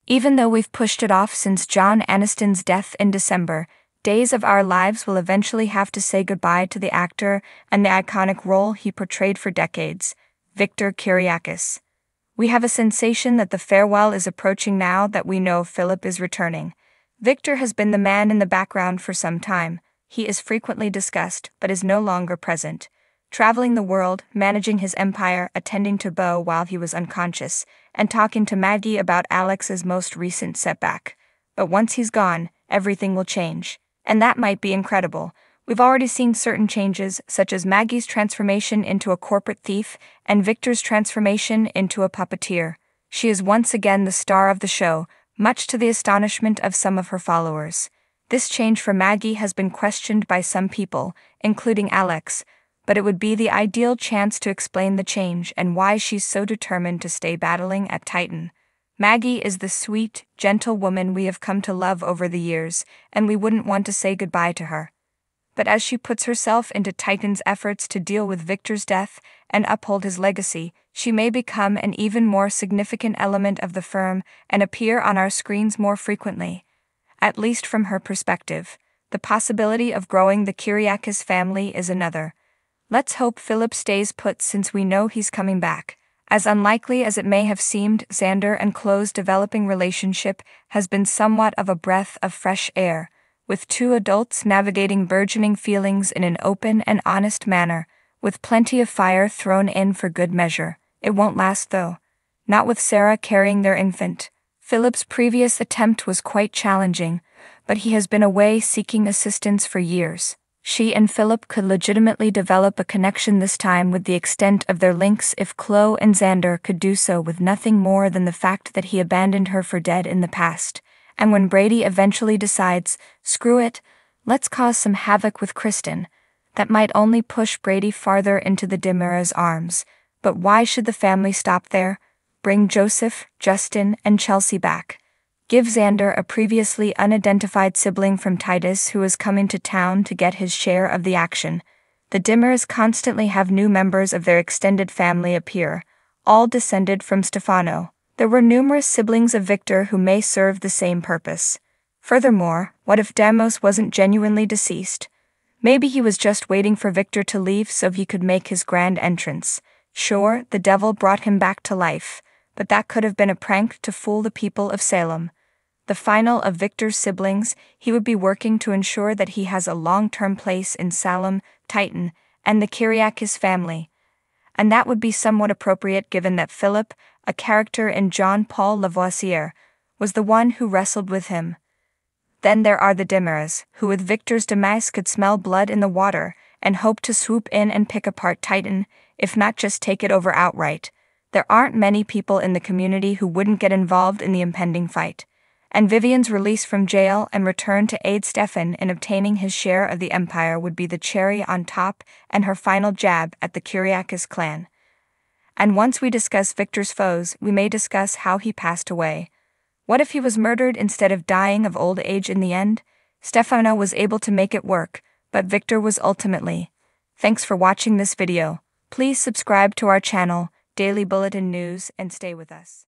Even though we've pushed it off since John Aniston's death in December, days of our lives will eventually have to say goodbye to the actor and the iconic role he portrayed for decades, Victor Kiriakis. We have a sensation that the farewell is approaching now that we know Philip is returning. Victor has been the man in the background for some time. He is frequently discussed, but is no longer present. Traveling the world, managing his empire, attending to Beau while he was unconscious, and talking to Maggie about Alex's most recent setback. But once he's gone, everything will change. And that might be incredible. We've already seen certain changes, such as Maggie's transformation into a corporate thief and Victor's transformation into a puppeteer. She is once again the star of the show, much to the astonishment of some of her followers. This change for Maggie has been questioned by some people, including Alex, but it would be the ideal chance to explain the change and why she's so determined to stay battling at Titan. Maggie is the sweet, gentle woman we have come to love over the years, and we wouldn't want to say goodbye to her. But as she puts herself into Titan's efforts to deal with Victor's death and uphold his legacy, she may become an even more significant element of the firm and appear on our screens more frequently. At least from her perspective, the possibility of growing the Kiriakis family is another. Let's hope Philip stays put since we know he's coming back. As unlikely as it may have seemed, Xander and Chloe's developing relationship has been somewhat of a breath of fresh air, with two adults navigating burgeoning feelings in an open and honest manner, with plenty of fire thrown in for good measure. It won't last though. Not with Sarah carrying their infant. Philip's previous attempt was quite challenging, but he has been away seeking assistance for years. She and Philip could legitimately develop a connection this time with the extent of their links if Chloe and Xander could do so with nothing more than the fact that he abandoned her for dead in the past. And when Brady eventually decides, screw it, let's cause some havoc with Kristen, that might only push Brady farther into the Dimera's arms. But why should the family stop there? Bring Joseph, Justin, and Chelsea back. Give Xander a previously unidentified sibling from Titus who is coming to town to get his share of the action. The Dimmers constantly have new members of their extended family appear, all descended from Stefano. There were numerous siblings of Victor who may serve the same purpose. Furthermore, what if Demos wasn't genuinely deceased? Maybe he was just waiting for Victor to leave so he could make his grand entrance. Sure, the devil brought him back to life, but that could have been a prank to fool the people of Salem. The final of Victor's siblings, he would be working to ensure that he has a long-term place in Salem, Titan, and the Kiriakis family. And that would be somewhat appropriate given that Philip, a character in Jean-Paul Lavoisier, was the one who wrestled with him. Then there are the Dimmers, who with Victor's demise could smell blood in the water and hope to swoop in and pick apart Titan, if not just take it over outright. There aren't many people in the community who wouldn't get involved in the impending fight. And Vivian's release from jail and return to aid Stefan in obtaining his share of the empire would be the cherry on top and her final jab at the Kiriakis clan. And once we discuss Victor's foes, we may discuss how he passed away. What if he was murdered instead of dying of old age in the end? Stefano was able to make it work, but Victor was ultimately. Thanks for watching this video. Please subscribe to our channel, Daily Bulletin News, and stay with us.